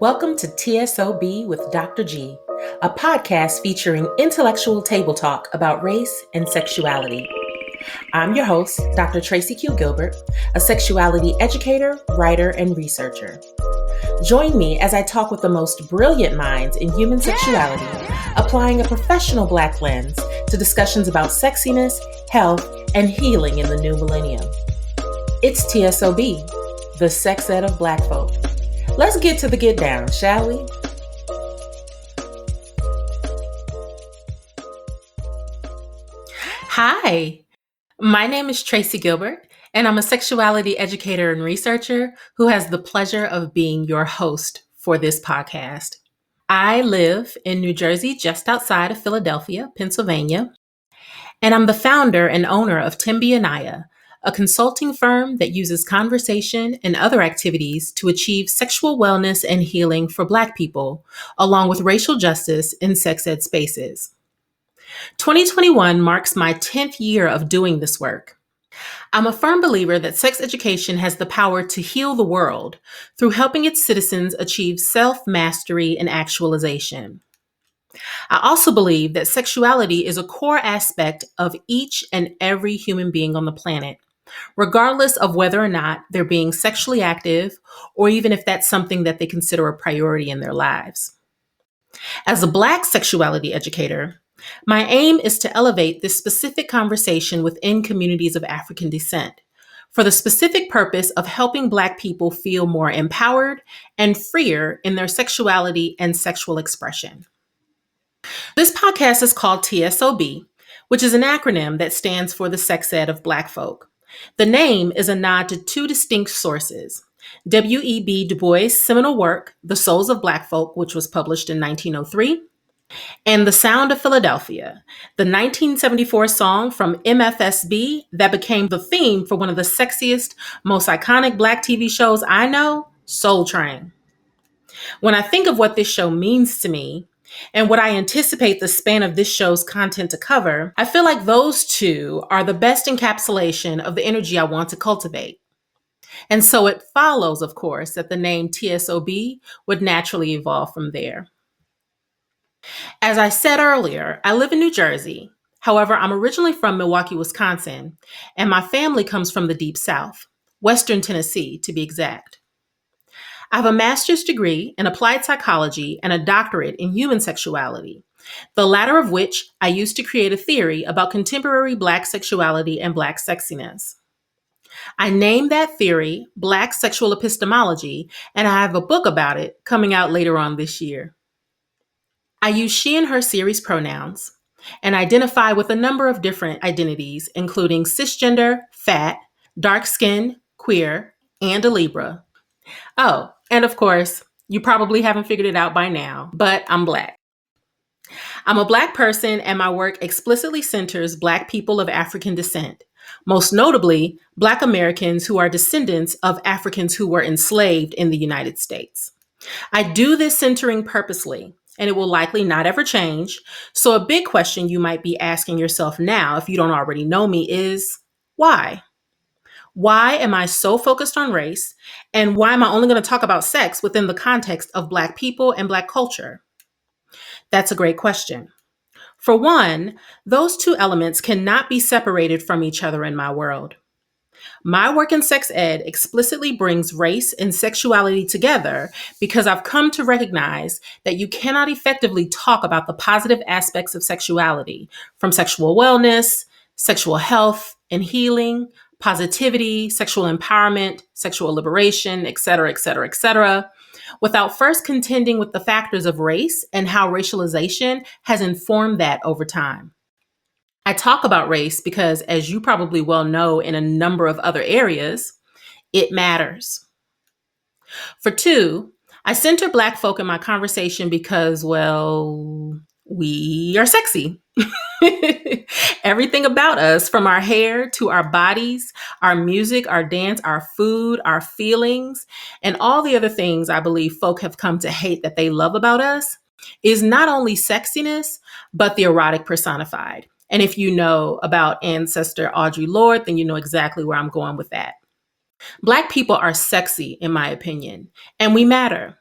Welcome to T.S.O.B with Dr. G, a podcast featuring intellectual table talk about race and sexuality. I'm your host, Dr. Tracie Q. Gilbert, a sexuality educator, writer, and researcher. Join me as I talk with the most brilliant minds in human sexuality, applying a professional Black lens to discussions about sexiness, health, and healing in the new millennium. It's T.S.O.B, the sex ed of Black folk. Let's get to the get down, shall we? Hi, my name is Tracie Gilbert, and I'm a sexuality educator and researcher who has the pleasure of being your host for this podcast. I live in New Jersey, just outside of Philadelphia, Pennsylvania, and I'm the founder and owner of Thembi, a consulting firm that uses conversation and other activities to achieve sexual wellness and healing for Black people, along with racial justice in sex ed spaces. 2021 marks my 10th year of doing this work. I'm a firm believer that sex education has the power to heal the world through helping its citizens achieve self-mastery and actualization. I also believe that sexuality is a core aspect of each and every human being on the planet, regardless of whether or not they're being sexually active or even if that's something that they consider a priority in their lives. As a Black sexuality educator, my aim is to elevate this specific conversation within communities of African descent for the specific purpose of helping Black people feel more empowered and freer in their sexuality and sexual expression. This podcast is called T.S.O.B, which is an acronym that stands for the sex ed of Black folk. The name is a nod to two distinct sources: W.E.B. Du Bois' seminal work, The Souls of Black Folk, which was published in 1903, and The Sound of Philadelphia, the 1974 song from MFSB that became the theme for one of the sexiest, most iconic Black TV shows I know, Soul Train. When I think of what this show means to me, and what I anticipate the span of this show's content to cover, I feel like those two are the best encapsulation of the energy I want to cultivate. And so it follows, of course, that the name T.S.O.B would naturally evolve from there. As I said earlier, I live in New Jersey. However, I'm originally from Milwaukee, Wisconsin, and my family comes from the Deep South, Western Tennessee, to be exact. I have a master's degree in applied psychology and a doctorate in human sexuality, the latter of which I used to create a theory about contemporary Black sexuality and Black sexiness. I named that theory Black Sexual Epistemology, and I have a book about it coming out later on this year. I use she and her series pronouns and identify with a number of different identities, including cisgender, fat, dark-skinned, queer, and a Libra. Oh, and of course, you probably haven't figured it out by now, but I'm Black. I'm a Black person, and my work explicitly centers Black people of African descent, most notably Black Americans who are descendants of Africans who were enslaved in the United States. I do this centering purposely, and it will likely not ever change. So a big question you might be asking yourself now, if you don't already know me, is why? Why am I so focused on race? And why am I only going to talk about sex within the context of Black people and Black culture? That's a great question. For one, those two elements cannot be separated from each other in my world. My work in sex ed explicitly brings race and sexuality together because I've come to recognize that you cannot effectively talk about the positive aspects of sexuality, from sexual wellness, sexual health and healing, positivity, sexual empowerment, sexual liberation, et cetera, without first contending with the factors of race and how racialization has informed that over time. I talk about race because, as you probably well know in a number of other areas, it matters. For two, I center Black folk in my conversation because, well, we are sexy. Everything about us, from our hair to our bodies, our music, our dance, our food, our feelings, and all the other things I believe folk have come to hate that they love about us, is not only sexiness, but the erotic personified. And if you know about ancestor Audre Lorde, then you know exactly where I'm going with that. Black people are sexy, in my opinion, and we matter.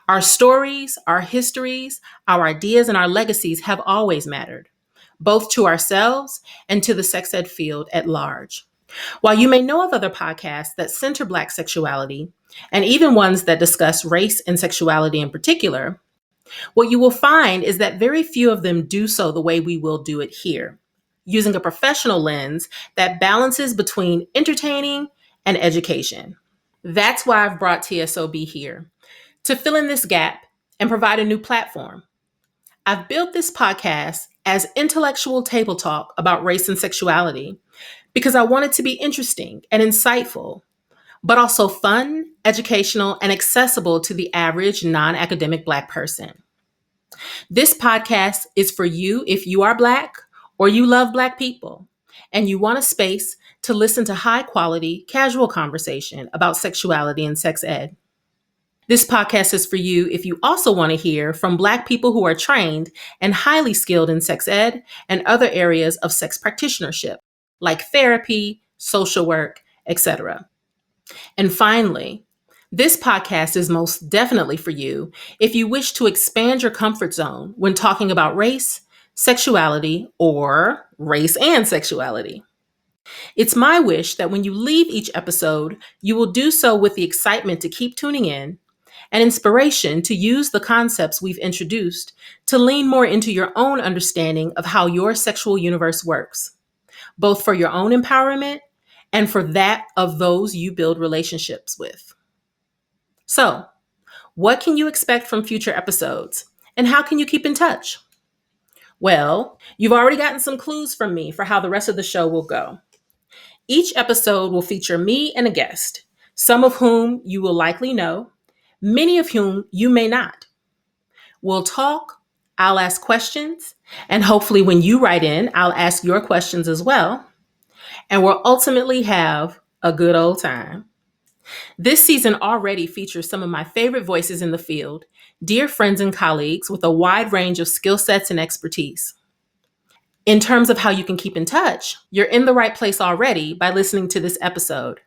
Our stories, our histories, our ideas, and our legacies have always mattered, both to ourselves and to the sex ed field at large. While you may know of other podcasts that center Black sexuality, and even ones that discuss race and sexuality in particular, what you will find is that very few of them do so the way we will do it here, using a professional lens that balances between entertaining and education. That's why I've brought T.S.O.B here, to fill in this gap and provide a new platform. I've built this podcast as intellectual table talk about race and sexuality because I want it to be interesting and insightful, but also fun, educational, and accessible to the average non-academic Black person. This podcast is for you if you are Black or you love Black people and you want a space to listen to high quality, casual conversation about sexuality and sex ed. This podcast is for you if you also want to hear from Black people who are trained and highly skilled in sex ed and other areas of sex practitionership, like therapy, social work, etc. And finally, this podcast is most definitely for you if you wish to expand your comfort zone when talking about race, sexuality, or race and sexuality. It's my wish that when you leave each episode, you will do so with the excitement to keep tuning in and inspiration to use the concepts we've introduced to lean more into your own understanding of how your sexual universe works, both for your own empowerment and for that of those you build relationships with. So, what can you expect from future episodes? And how can you keep in touch? Well, you've already gotten some clues from me for how the rest of the show will go. Each episode will feature me and a guest, some of whom you will likely know, many of whom you may not. We'll talk, I'll ask questions, and hopefully when you write in, I'll ask your questions as well. And we'll ultimately have a good old time. This season already features some of my favorite voices in the field, dear friends and colleagues with a wide range of skill sets and expertise. In terms of how you can keep in touch, you're in the right place already by listening to this episode.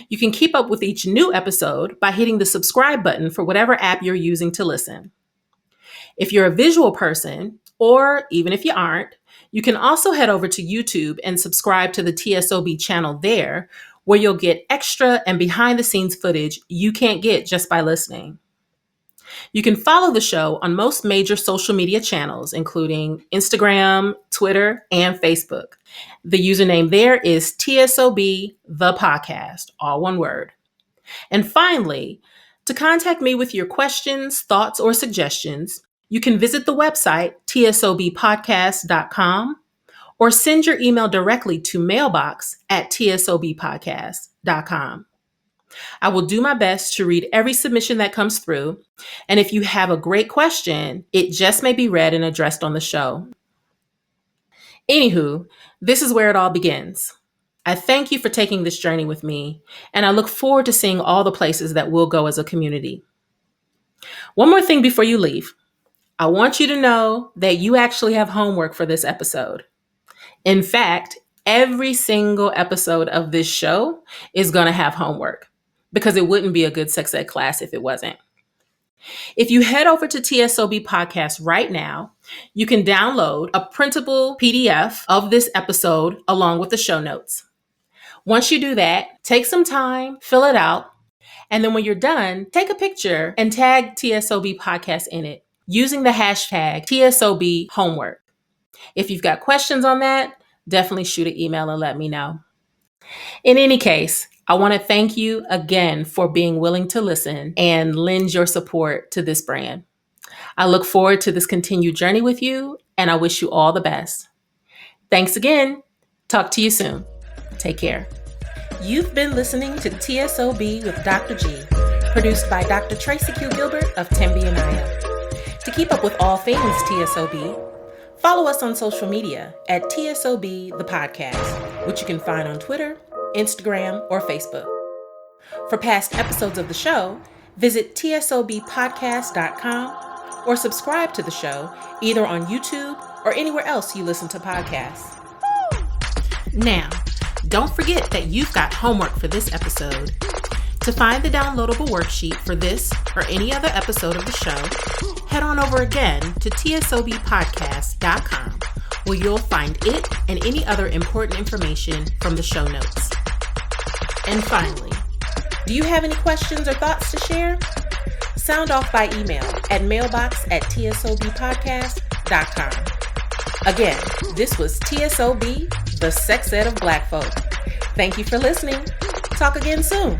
You can keep up with each new episode by hitting the subscribe button for whatever app you're using to listen. If you're a visual person, or even if you aren't, you can also head over to YouTube and subscribe to the T.S.O.B channel there, where you'll get extra and behind-the-scenes footage you can't get just by listening. You can follow the show on most major social media channels, including Instagram, Twitter, and Facebook. The username there is T.S.O.B, the podcast, all one word. And finally, to contact me with your questions, thoughts, or suggestions, you can visit the website tsobpodcast.com or send your email directly to mailbox@tsobpodcast.com. I will do my best to read every submission that comes through, and if you have a great question, it just may be read and addressed on the show. Anywho, this is where it all begins. I thank you for taking this journey with me, and I look forward to seeing all the places that we'll go as a community. One more thing before you leave. I want you to know that you actually have homework for this episode. In fact, every single episode of this show is going to have homework, because it wouldn't be a good sex ed class if it wasn't. If you head over to T.S.O.B Podcast right now, you can download a printable PDF of this episode along with the show notes. Once you do that, take some time, fill it out, and then when you're done, take a picture and tag T.S.O.B Podcast in it using the hashtag T.S.O.B homework. If you've got questions on that, definitely shoot an email and let me know. In any case, I want to thank you again for being willing to listen and lend your support to this brand. I look forward to this continued journey with you, and I wish you all the best. Thanks again. Talk to you soon. Take care. You've been listening to T.S.O.B with Dr. G, produced by Dr. Tracie Q Gilbert of Thembi and Aya. To keep up with all things T.S.O.B, follow us on social media at T.S.O.B the podcast, which you can find on Twitter, Instagram, or Facebook. For past episodes of the show, visit tsobpodcast.com or subscribe to the show either on YouTube or anywhere else you listen to podcasts. Now, don't forget that you've got homework for this episode. To find the downloadable worksheet for this or any other episode of the show, head on over again to tsobpodcast.com, where you'll find it and any other important information from the show notes. And finally, do you have any questions or thoughts to share? Sound off by email at mailbox@tsobpodcast.com. Again, this was T.S.O.B, the sex ed of Black folk. Thank you for listening. Talk again soon.